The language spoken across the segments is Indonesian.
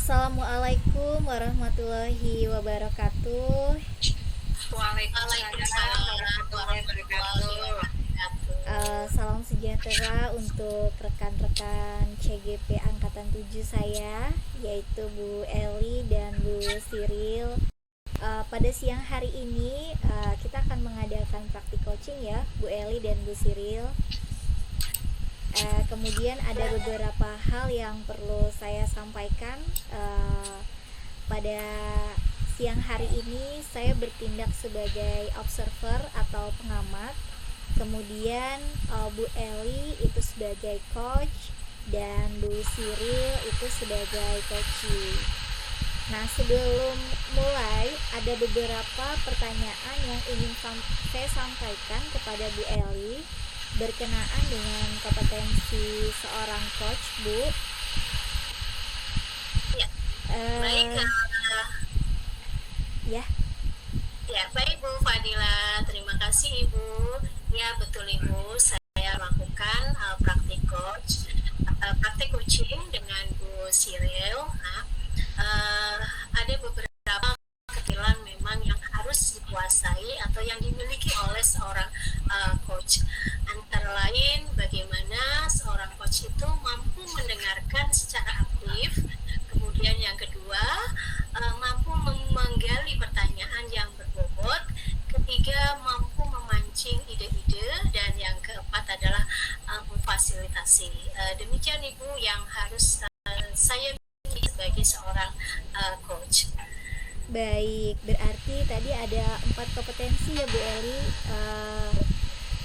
Assalamualaikum warahmatullahi wabarakatuh. Waalaikumsalam warahmatullahi wabarakatuh. Salam sejahtera untuk rekan-rekan CGP Angkatan 7 saya, yaitu Bu Eli dan Bu Siril. Pada siang hari ini kita akan mengadakan praktik coaching ya, Bu Eli dan Bu Siril. Kemudian ada beberapa hal yang perlu saya sampaikan. Pada siang hari ini saya bertindak sebagai observer atau pengamat. Kemudian Bu Eli itu sebagai coach dan Bu Siril itu sebagai coaching. Nah, sebelum mulai ada beberapa pertanyaan yang ingin saya sampaikan kepada Bu Eli berkenaan dengan kompetensi seorang coach, Bu. Ya, baik. Ya. Ya, baik Bu Fadila. Terima kasih Ibu. Ya, betul Ibu. Saya lakukan praktik coaching dengan Bu Siril. Ada beberapa keterampilan memang yang harus dikuasai atau yang dimiliki oleh seorang coach. Antara lain bagaimana seorang coach itu mampu mendengarkan secara aktif, kemudian yang kedua mampu menggali pertanyaan yang berbobot, ketiga mampu memancing ide-ide, dan yang keempat adalah memfasilitasi. Demikian Ibu yang harus saya miliki sebagai seorang coach. Baik, berarti tadi ada 4 kompetensi ya Bu Eli.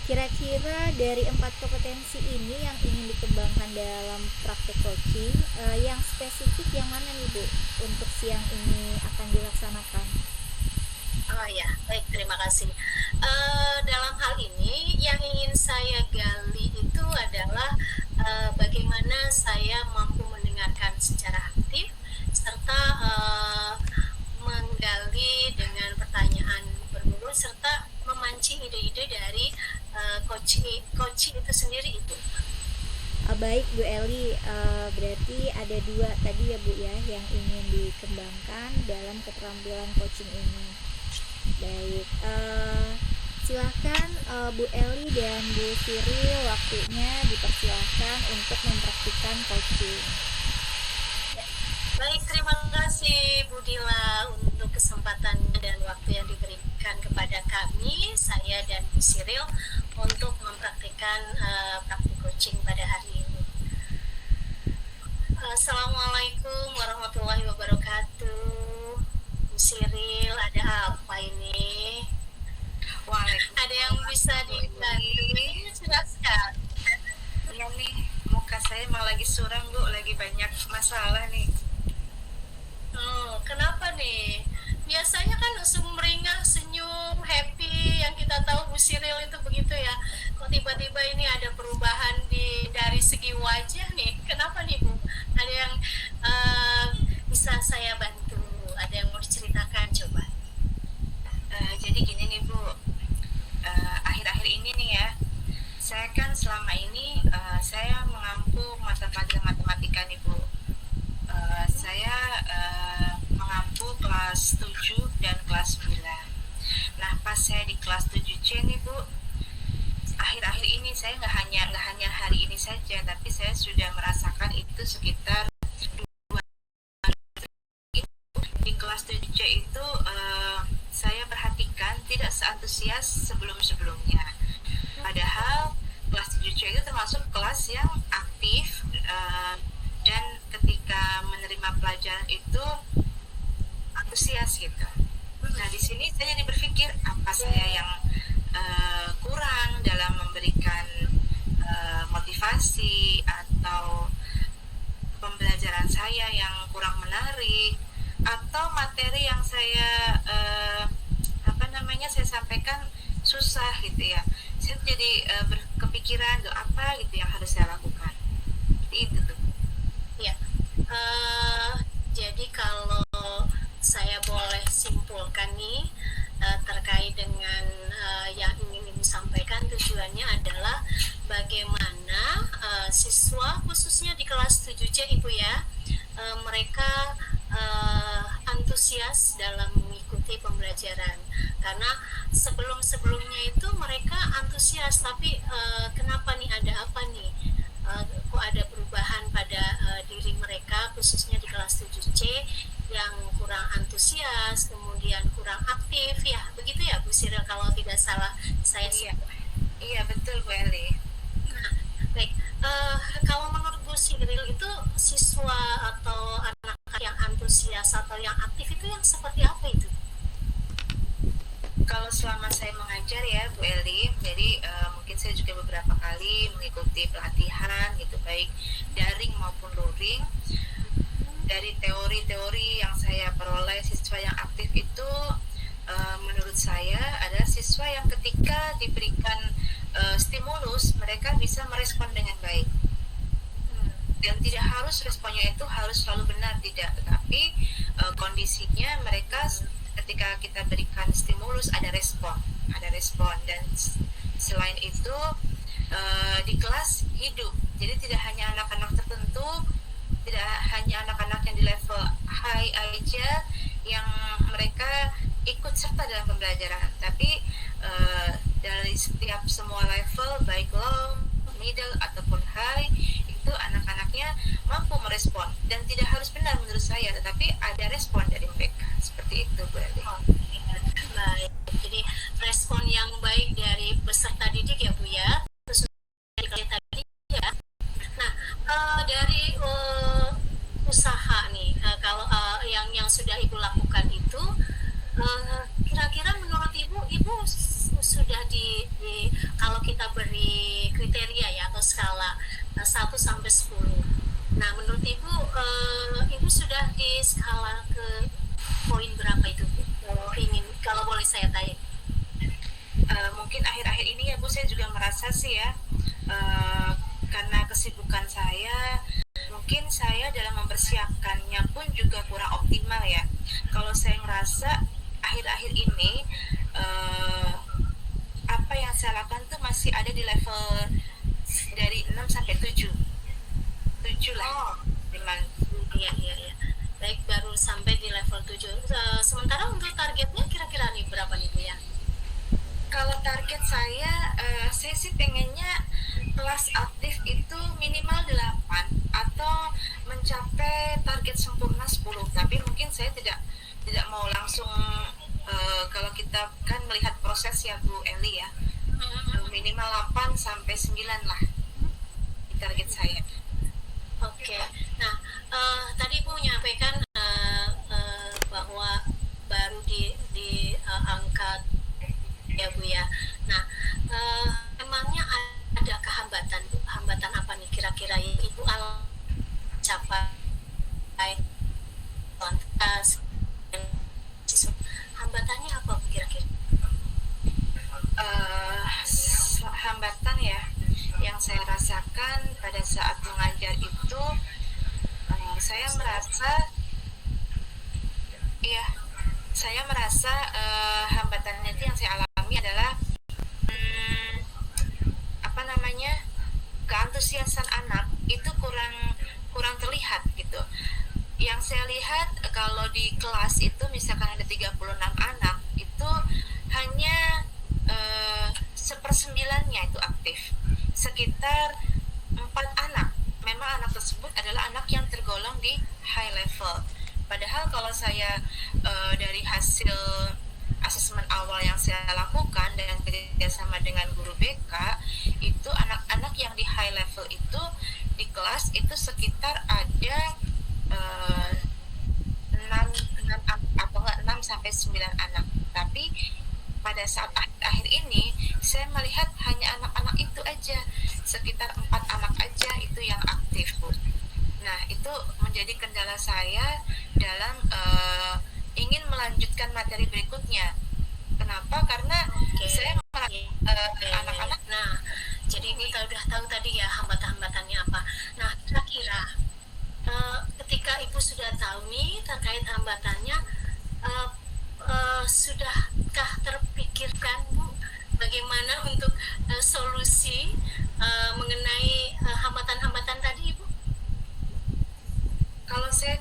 Kira-kira dari 4 kompetensi ini yang ingin dikembangkan dalam praktek coaching, yang spesifik yang mana nih Bu untuk siang ini akan dilaksanakan? Oh ya, baik, terima kasih. Dalam hal ini yang ingin saya gali itu adalah bagaimana saya mampu mendengarkan secara aktif serta menggali dengan pertanyaan berbobot serta memancing ide-ide dari coach itu sendiri itu. Baik Bu Eli, berarti ada 2 tadi ya Bu ya yang ingin dikembangkan dalam keterampilan coaching ini. Baik, silahkan Bu Eli dan Bu Siril, waktunya dipersilahkan untuk mempraktikkan coaching. Baik, terima kasih Bu Dila untuk kesempatan dan waktu yang diberikan kepada kami, saya dan Bu Siril, untuk mempraktikkan praktik coaching pada hari ini. Assalamualaikum warahmatullahi wabarakatuh. Bu Siril, ada apa ini? Ada yang bisa dibantu? Silakan. Iya nih, muka saya emang lagi suram Bu, lagi banyak masalah nih. Kenapa nih? Biasanya kan sumringah, senyum, happy, yang kita tahu Bu Siril itu begitu ya. Kok tiba-tiba ini ada perubahan dari segi wajah nih? Kenapa nih Bu? Ada yang bisa saya bantu? Ada yang mau diceritakan? Coba. Jadi gini nih Bu, akhir-akhir ini nih ya, saya kan selama ini saya mengampu mata pelajaran matematika nih Bu. Saya mengampu kelas 7 dan kelas 9. Nah, pas saya di kelas 7C nih Bu, akhir-akhir ini saya nggak hanya hari ini saja, tapi saya sudah merasakan itu sekitar 2 di kelas 7C itu saya perhatikan tidak seantusias sebelum-sebelumnya. Padahal kelas 7C itu termasuk kelas yang aktif dan ketika menerima pelajaran itu antusias gitu. Nah, di sini saya jadi berpikir apa saya yang kurang dalam memberikan motivasi atau pembelajaran saya yang kurang menarik, atau materi yang saya saya sampaikan susah gitu ya. Saya jadi berkepikiran apa gitu yang harus saya lakukan. Seperti itu tuh. Ya. Jadi kalau saya boleh simpulkan nih terkait dengan yang ingin disampaikan, tujuannya adalah bagaimana siswa khususnya di kelas 7C Ibu ya mereka antusias dalam mengikuti pembelajaran. Karena sebelum-sebelumnya itu mereka antusias, tapi kenapa nih, ada apa nih? Kok ada perubahan pada diri mereka, khususnya di kelas 7C yang kurang antusias, kemudian kurang aktif, ya begitu ya Bu Siril kalau tidak salah saya. Iya betul Bu Eli. Nah, baik. Kalau menurut Bu Siril itu siswa atau anak yang antusias atau yang aktif itu yang seperti apa itu? Kalau selama saya mengajar ya Bu Eli, jadi mungkin saya juga beberapa kali mengikuti pelatihan gitu, baik daring maupun luring. Dari teori-teori yang saya peroleh, siswa yang aktif itu menurut saya adalah siswa yang ketika diberikan stimulus mereka bisa merespon dengan baik. Dan tidak harus responnya itu harus selalu benar, tidak, tetapi kondisinya mereka ketika kita berikan stimulus ada respon dan selain itu di kelas hidup, jadi tidak hanya anak-anak tertentu, tidak hanya anak-anak yang di level high aja yang mereka ikut serta dalam pembelajaran, tapi dari setiap semua level baik low, middle ataupun high itu anak-anaknya mampu merespon dan tidak harus benar menurut saya, tetapi ada respon dari mereka, seperti itu Bu Eli. Baik, jadi respon yang baik dari peserta didik ya Bu ya, khususnya tadi ya. Nah, dari usaha nih, kalau yang sudah Ibu lakukan itu, kira-kira menurut Ibu sudah di kalau kita beri kriteria ya atau skala 1 sampai 10. Nah, menurut Ibu sudah di skala ke poin berapa itu Bu? Kalau boleh saya tanya. Mungkin akhir-akhir ini ya Bu, saya juga merasa sih ya, karena kesibukan saya, mungkin saya dalam mempersiapkannya pun juga kurang optimal ya. Kalau saya ngerasa akhir-akhir ini apa yang saya lakukan tuh masih ada di level dari 6 sampai 7 lah. Iya. Baik, baru sampai di level 7. Sementara untuk targetnya kira-kira nih berapa nih Bu ya? Kalau target saya sih pengennya kelas aktif itu minimal 8 atau mencapai target sempurna 10. Tapi mungkin saya tidak mau langsung kalau kita kan melihat proses ya Bu Eli ya. Minimal 8 sampai 9 lah target saya. Oke. Nah, tadi Bu menyampaikan bahwa baru di angka ya Bu ya. Nah, emangnya ada hambatan Bu? Hambatan apa nih kira-kira yang Ibu capai kuantitas? Hambatannya apa Bu kira-kira? Hambatan ya yang saya rasakan pada saat mengajar itu, saya merasa hambatannya itu yang saya alami adalah keantusiasan anak itu kurang terlihat gitu. Yang saya lihat kalau di kelas itu misalkan ada 36 anak, itu hanya 1/9-nya itu aktif. Sekitar 4 anak, memang anak tersebut adalah anak yang tergolong di high level. Padahal kalau saya dari hasil asesmen awal yang saya lakukan dan kerjasama dengan guru BK, itu anak-anak yang di high level itu di kelas itu sekitar ada 6 sampai 9 anak. Tapi pada saat akhir ini saya melihat hanya anak-anak itu aja, sekitar 4 anak aja itu yang aktif Bu. Nah, itu menjadi kendala saya dalam ingin melanjutkan materi berikutnya. Kenapa? Karena saya anak-anak. Nah, jadi kita udah tahu tadi ya hambatan-hambatannya apa. Nah, kira-kira ketika Ibu sudah tahu nih terkait hambatannya, sudahkah terpikirkan Bu bagaimana untuk solusi mengenai hambatan-hambatan tadi Ibu? Kalau saya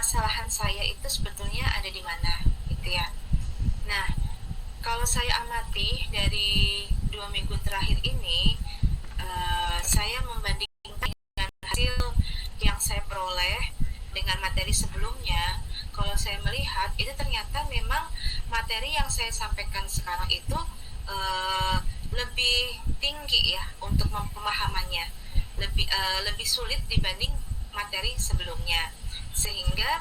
permasalahan saya itu sebetulnya ada di mana gitu ya. Nah, kalau saya amati dari 2 minggu terakhir ini, saya membandingkan dengan hasil yang saya peroleh dengan materi sebelumnya. Kalau saya melihat itu ternyata memang materi yang saya sampaikan sekarang itu lebih tinggi ya untuk pemahamannya, lebih sulit dibanding materi sebelumnya. Sehingga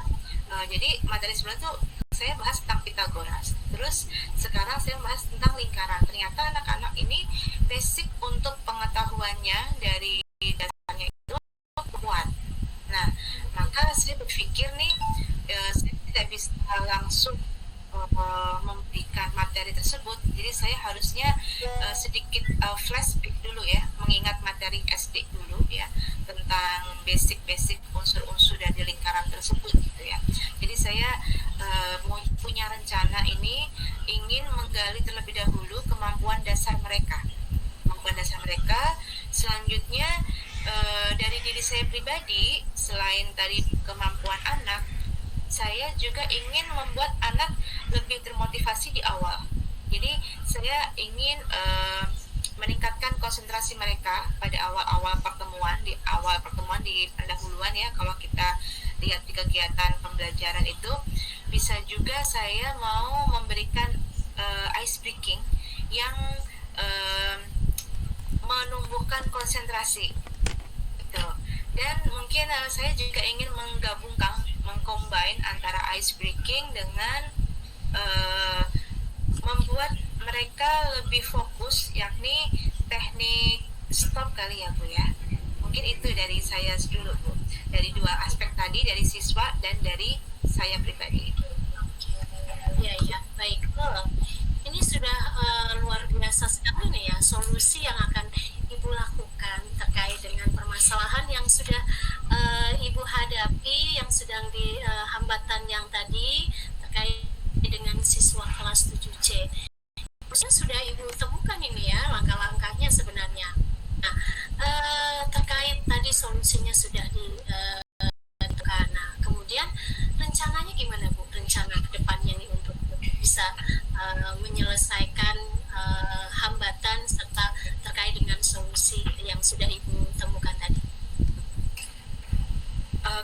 jadi materi sebelumnya tuh saya bahas tentang Pitagoras, terus sekarang saya bahas tentang lingkaran. Ternyata anak-anak ini basic untuk pengetahuannya dari dasarnya itu kuat. Nah, maka saya berpikir nih, saya tidak bisa langsung memberikan materi tersebut, jadi saya harusnya sedikit flashback dulu ya, mengingat materi SD dulu ya, tentang basic-basic unsur-unsur dari lingkaran tersebut gitu ya. Jadi saya punya rencana ini ingin menggali terlebih dahulu kemampuan dasar mereka. Selanjutnya dari diri saya pribadi, selain tadi kemampuan anak, saya juga ingin membuat anak lebih termotivasi di awal. Jadi saya ingin meningkatkan konsentrasi mereka pada awal pertemuan di pendahuluan ya. Kalau kita lihat di kegiatan pembelajaran itu, bisa juga saya mau memberikan ice breaking yang menumbuhkan konsentrasi gitu. Dan mungkin saya juga ingin mengcombine antara ice breaking dengan membuat mereka lebih fokus, yakni teknik stop kali ya Bu ya. Mungkin itu dari saya dulu Bu, dari dua aspek tadi, dari siswa dan dari saya pribadi. Ya, baik. Ini sudah luar biasa sekali nih ya, solusi yang akan Ibu lakukan terkait dengan permasalahan yang sudah Ibu hadapi, yang sedang di hambatan yang tadi terkait dengan siswa kelas 7C. Sudah Ibu temukan ini ya langkah-langkahnya sebenarnya. Nah, terkait tadi solusinya sudah ditentukan. Nah, kemudian rencananya gimana Bu? Rencana kedepannya nih untuk bisa menyelesaikan hambatan serta terkait dengan solusi yang sudah Ibu temukan tadi.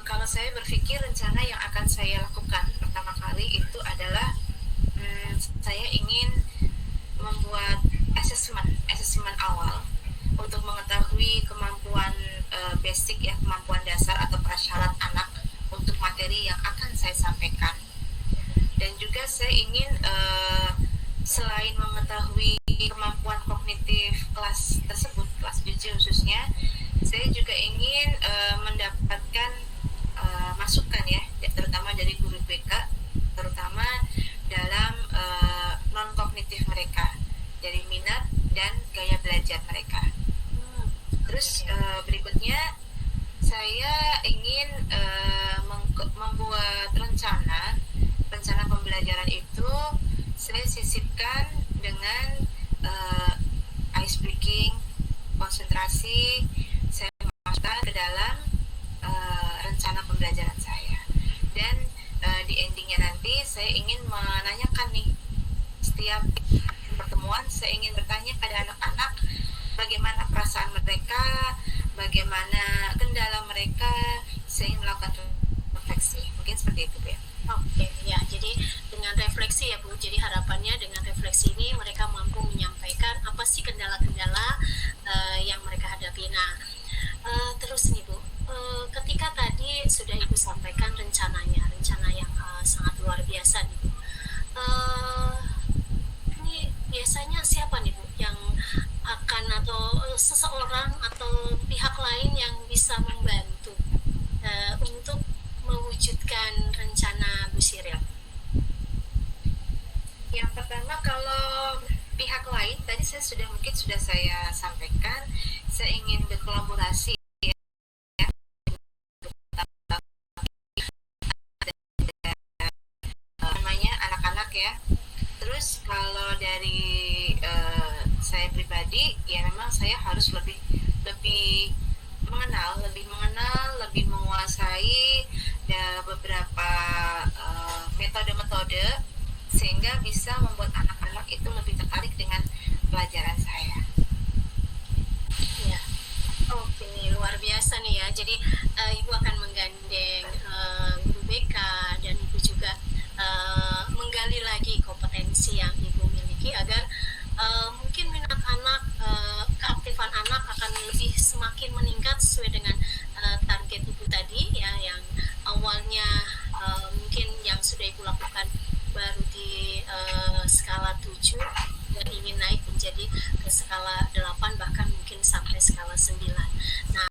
Kalau saya berpikir rencana yang akan saya lakukan pertama kali itu adalah saya ingin membuat asesmen awal untuk mengetahui kemampuan basic ya, kemampuan dasar atau prasyarat anak untuk materi yang akan saya sampaikan. Dan juga saya ingin selain mengetahui kemampuan kognitif kelas tersebut, kelas 7 khususnya, saya juga ingin mendapatkan masukan ya, terutama dari guru BK, terutama dalam non-kognitif mereka, dari minat dan gaya belajar mereka. Terus berikutnya saya ingin membuat rencana pembelajaran itu saya sisipkan dengan ice breaking, konsentrasi, saya masukkan ke dalam rencana pembelajaran saya. Dan di endingnya nanti saya ingin menanyakan nih, setiap pertemuan saya ingin bertanya pada anak-anak bagaimana perasaan mereka, bagaimana kendala mereka, saya ingin melakukan refleksi. Mungkin seperti itu ya. Oke, ya, jadi dengan refleksi ya Bu, jadi harapannya dengan refleksi ini mereka mampu menyampaikan apa sih kendala-kendala yang mereka hadapi. Nah, terus nih Bu, ketika tadi sudah Ibu sampaikan rencana yang sangat luar biasa nih Bu. Ini biasanya siapa nih Bu yang akan, atau seseorang atau pihak lain yang bisa membantu untuk mewujudkan rencana Bu Siril? Yang pertama, kalau pihak lain tadi mungkin sudah saya sampaikan, saya ingin berkolaborasi ya, namanya anak-anak ya. Terus kalau dari saya pribadi ya, memang saya harus lebih mengenal, lebih menguasai beberapa metode-metode sehingga bisa membuat anak-anak itu lebih tertarik dengan pelajaran saya. Ya, oke, luar biasa nih ya. Jadi Ibu akan menggandeng guru BK dan Ibu juga menggali lagi kompetensi yang Ibu miliki agar mungkin minat anak, keaktifan anak akan lebih semakin meningkat sesuai dengan target Ibu tadi ya, yang awalnya mungkin yang sudah Ibu lakukan baru di skala 7 dan ingin naik menjadi ke skala 8 bahkan mungkin sampai skala 9. Nah,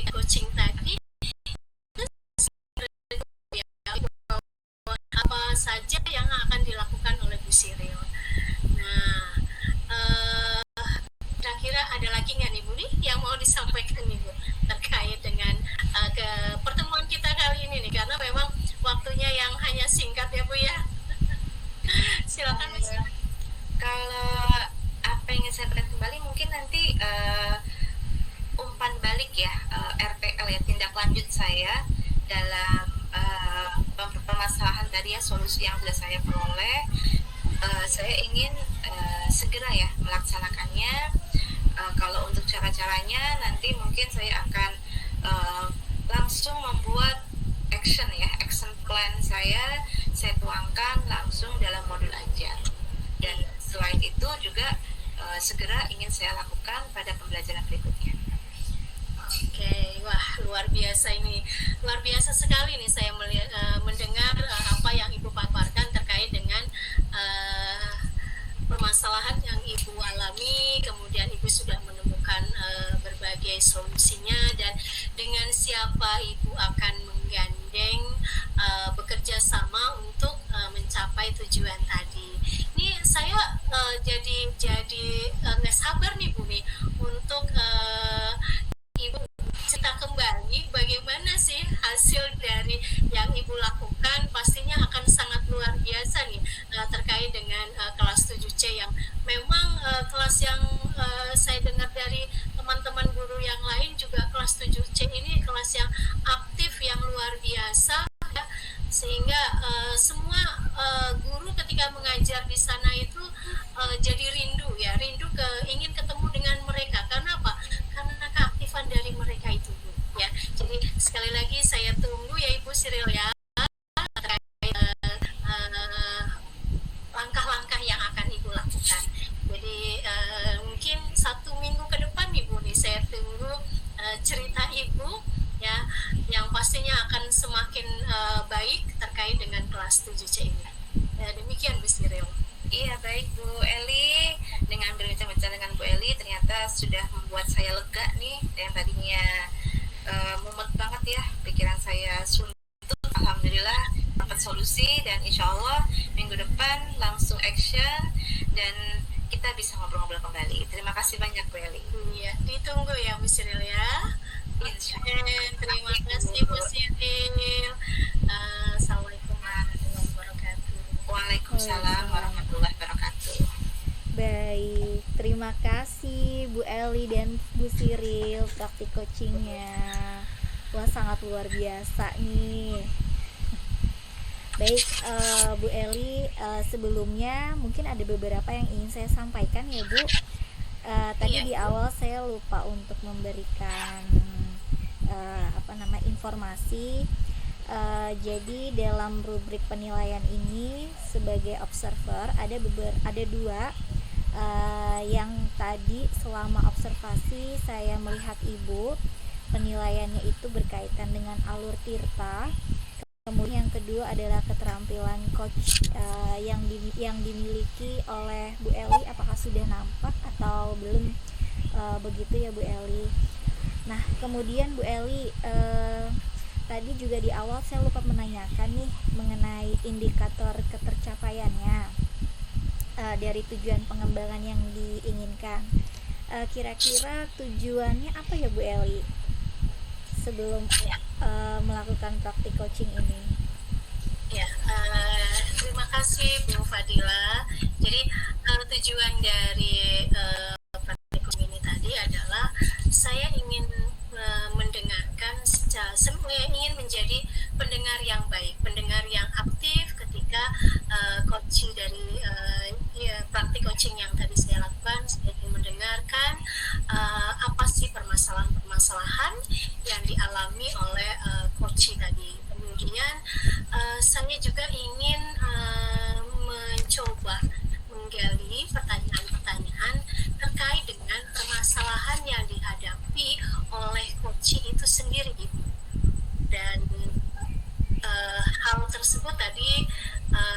coaching tadi apa saja yang akan dilakukan oleh Bu Siril. Nah, kira-kira ada lagi nggak nih Bu nih yang mau disampaikan nih Bu terkait dengan ke pertemuan kita kali ini nih, karena memang waktunya yang hanya singkat ya Bu ya. Silakan Bu. Kalau apa yang ingin saya berikan kembali mungkin nanti umpan balik ya, RPL ya, tindak lanjut saya dalam permasalahan tadi ya, solusi yang sudah saya peroleh. Saya ingin segera ya melaksanakannya. Kalau untuk cara-caranya nanti mungkin saya akan langsung membuat action plan saya tuangkan langsung dalam modul ajar. Dan selain itu juga segera ingin saya lakukan pada pembelajaran berikutnya. Oke, wah luar biasa ini, luar biasa sekali nih saya mendengar apa yang Ibu paparkan terkait dengan permasalahan yang Ibu alami, kemudian Ibu sudah menemukan berbagai solusinya, dan dengan siapa Ibu akan menggandeng bekerja sama untuk mencapai tujuan tadi. Ini saya jadi nggak sabar nih Bu nih untuk Ibu cerita kembali bagaimana sih hasil dari yang Ibu lakukan. Pastinya akan sangat luar biasa nih terkait dengan kelas 7C yang memang kelas yang saya dengar dari teman-teman guru yang lain juga kelas 7C ini kelas yang aktif, yang luar biasa ya, sehingga semua guru ketika mengajar di sana itu jadi rindu ingin ketemu dengan mereka. Karena apa? Karena keaktifan dari mereka itu Bu ya. Jadi sekali lagi saya tunggu ya Ibu Siril ya langkah-langkah yang akan Ibu lakukan. Jadi mungkin 1 minggu ke depan Ibu nih saya tunggu cerita Ibu ya, yang pastinya akan semakin baik terkait dengan kelas 7C ini. Demikian Bu Siril. Iya, baik Bu Eli. Dengan berbincang-bincang dengan Bu Eli ternyata sudah membuat saya lega nih. Yang tadinya mumet banget ya, pikiran saya suntuk. Alhamdulillah dapat solusi, dan insya Allah minggu depan langsung action dan kita bisa ngobrol-ngobrol kembali. Terima kasih banyak Bu Eli. Iya, ditunggu ya Bu Siril ya. Terima kasih Bu Siril. Assalamualaikum warahmatullahi wabarakatuh. Waalaikumsalam warahmatullahi wabarakatuh. Baik, terima kasih Bu Eli dan Bu Siril praktik coachingnya. Wah, sangat luar biasa nih. Baik, Bu Eli, sebelumnya mungkin ada beberapa yang ingin saya sampaikan ya Bu. Tadi di awal saya lupa untuk memberikan informasi. Jadi dalam rubrik penilaian ini sebagai observer ada dua yang tadi selama observasi saya melihat Ibu penilaiannya itu berkaitan dengan alur tirta. Kemudian yang kedua adalah keterampilan coach yang dimiliki oleh Bu Eli. Apakah sudah nampak atau belum? Begitu ya Bu Eli. Nah, kemudian Bu Eli, tadi juga di awal saya lupa menanyakan nih mengenai indikator ketercapaiannya dari tujuan pengembangan yang diinginkan. Kira-kira tujuannya apa ya Bu Eli sebelum melakukan praktik coaching ini? Ya, terima kasih Bu Fadila. Jadi tujuan dari praktik ini tadi adalah saya ingin mendengarkan ingin menjadi pendengar yang baik, pendengar yang aktif ketika coaching dari praktik coaching yang tadi saya lakukan. Saya ingin mendengarkan apa sih permasalahan-permasalahan yang dialami oleh coach tadi. Kemudian saya juga ingin mencoba menggali pertanyaan-pertanyaan terkait dengan permasalahan yang dihadapi oleh coach itu sendiri, Ibu. Dan hal tersebut tadi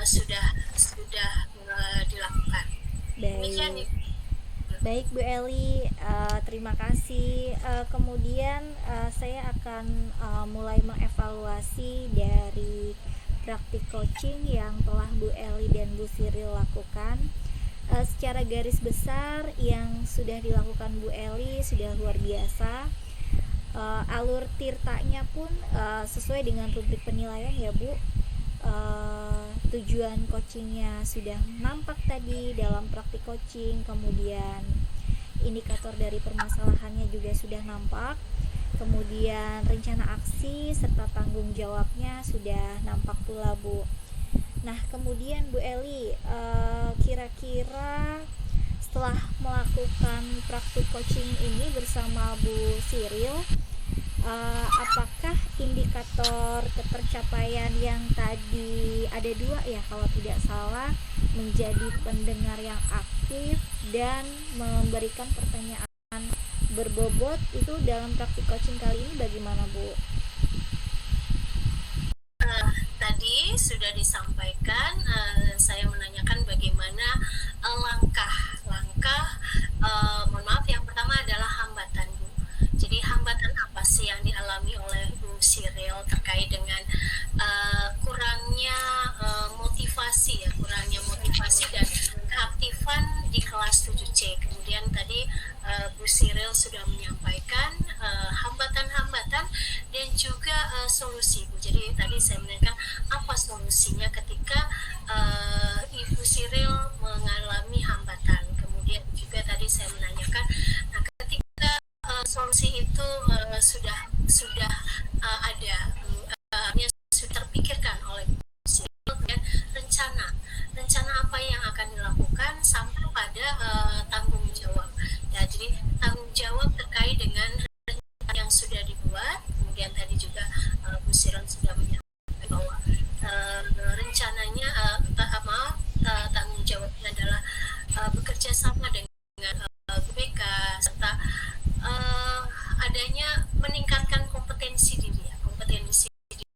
sudah dilakukan. Demikian, Ibu. Baik Bu Eli, terima kasih. Kemudian saya akan mulai mengevaluasi dari praktik coaching yang telah Bu Eli dan Bu Siril lakukan. Secara garis besar yang sudah dilakukan Bu Eli sudah luar biasa. Alur tirtanya pun sesuai dengan rubrik penilaian ya Bu. Tujuan coachingnya sudah nampak tadi dalam praktik coaching, kemudian indikator dari permasalahannya juga sudah nampak, kemudian rencana aksi serta tanggung jawabnya sudah nampak pula Bu. Nah kemudian Bu Eli, kira-kira setelah melakukan praktik coaching ini bersama Bu Siril, apakah indikator ketercapaian yang tadi ada 2 ya kalau tidak salah, menjadi pendengar yang aktif dan memberikan pertanyaan berbobot, itu dalam praktik coaching kali ini bagaimana Bu? Tadi sudah disampaikan, saya menanyakan bagaimana langkah mohon maaf, yang pertama adalah hambatan Bu. Jadi hambatan apa sih yang dialami oleh Bu Siril terkait dengan kurangnya motivasi dan keaktifan di kelas 7C. Kemudian tadi Bu Siril sudah menyampaikan hambatan-hambatan dan juga solusi Bu. Jadi tadi saya menanyakan apa solusinya ketika Ibu Siril mengalami hambatan. Kemudian juga tadi saya menanyakan, nah ketika solusi itu sudah ada, sudah terpikirkan oleh dan rencana apa yang akan dilakukan sampai pada tanggung jawab. Ya, jadi tanggung jawab terkait dengan rencana yang sudah dibuat. Kemudian tadi juga Bu Siron sudah menyampaikan bahwa rencananya tanggung jawabnya adalah bekerja sama dengan BK serta adanya meningkatkan kompetensi diri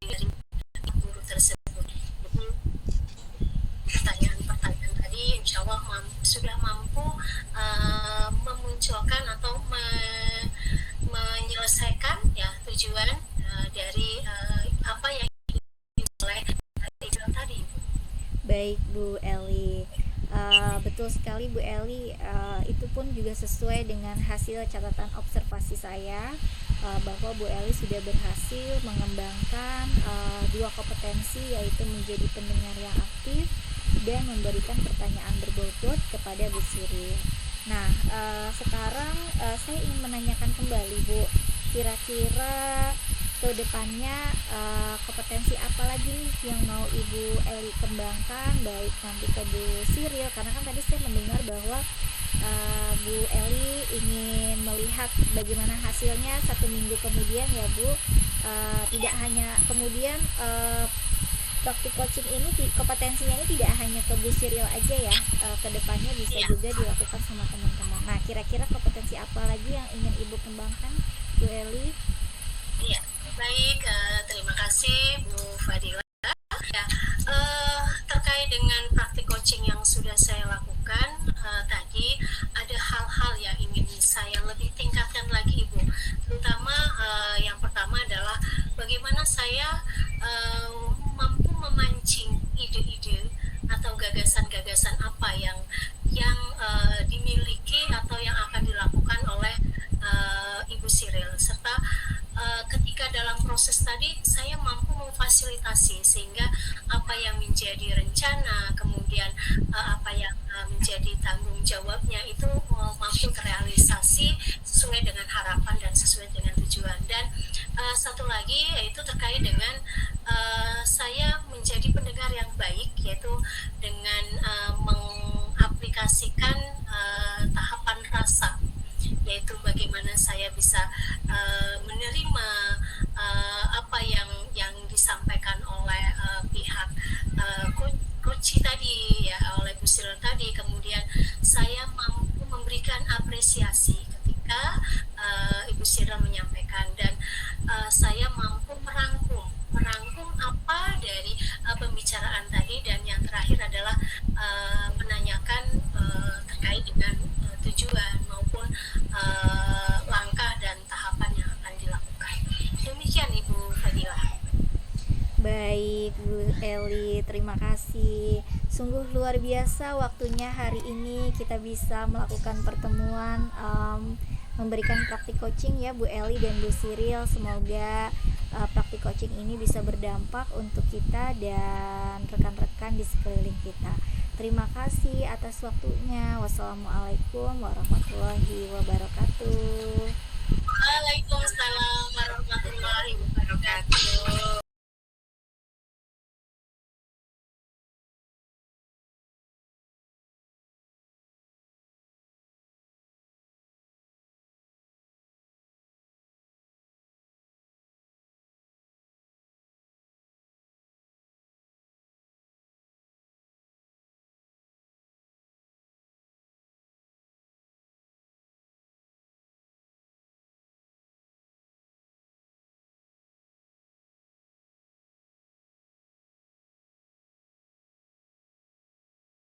dari guru tersebut. Jadi pertanyaan-pertanyaan tadi insya Allah sudah mampu memunculkan atau menyelesaikan ya tujuan dari apa yang oleh tadi. Baik Bu Eli, betul sekali Bu Eli, itu pun juga sesuai dengan hasil catatan observasi saya, bahwa Bu Eli sudah berhasil mengembangkan 2 kompetensi, yaitu menjadi pendengar yang aktif dan memberikan pertanyaan berbobot kepada Bu Siril. Nah sekarang saya ingin menanyakan kembali Bu, kira-kira ke depannya kompetensi apa lagi nih yang mau Ibu Eli kembangkan, baik nanti ke Bu Siril, karena kan tadi saya mendengar bahwa Bu Eli ingin melihat bagaimana hasilnya 1 minggu kemudian ya Bu. Tidak hanya kemudian praktik coaching ini, kompetensinya ini tidak hanya ke Bu Siril aja ya, ke depannya bisa juga dilakukan sama teman-teman. Nah kira-kira kompetensi apa lagi yang ingin Ibu kembangkan Bu Eli? Iya, baik, terima kasih Bu Fadila. Ya, terkait dengan praktik coaching yang sudah saya lakukan tadi, ada hal-hal yang ingin saya lebih tingkatkan lagi Ibu. Terutama yang pertama adalah bagaimana saya mampu memancing ide-ide atau gagasan-gagasan apa yang dimiliki atau yang akan dilakukan oleh Ibu Siril, serta ketika dalam proses tadi saya mampu memfasilitasi sehingga apa yang menjadi rencana, kemudian apa yang jawabnya itu mampu terrealisasi sesuai dengan harapan dan sesuai dengan tujuan. Dan satu lagi yaitu terkait dengan saya menjadi pendengar yang baik, yaitu dengan mengaplikasikan tahapan rasa, yaitu bagaimana saya bisa menerima apa yang disampaikan oleh pihak coach tadi ya, oleh Bu Siril tadi. Kemudian saya mampu memberikan apresiasi ketika Ibu Siril menyampaikan, dan saya mampu merangkum apa dari pembicaraan tadi, dan yang terakhir adalah menanyakan terkait dengan tujuan maupun langkah dan tahapan yang akan dilakukan. Demikian Ibu Fadilah. Baik Bu Eli, terima kasih. Sungguh luar biasa waktunya hari ini kita bisa melakukan pertemuan, memberikan praktik coaching ya Bu Eli dan Bu Siril. Semoga praktik coaching ini bisa berdampak untuk kita dan rekan-rekan di sekeliling kita. Terima kasih atas waktunya. Wassalamualaikum warahmatullahi wabarakatuh. Waalaikumsalam warahmatullahi wabarakatuh.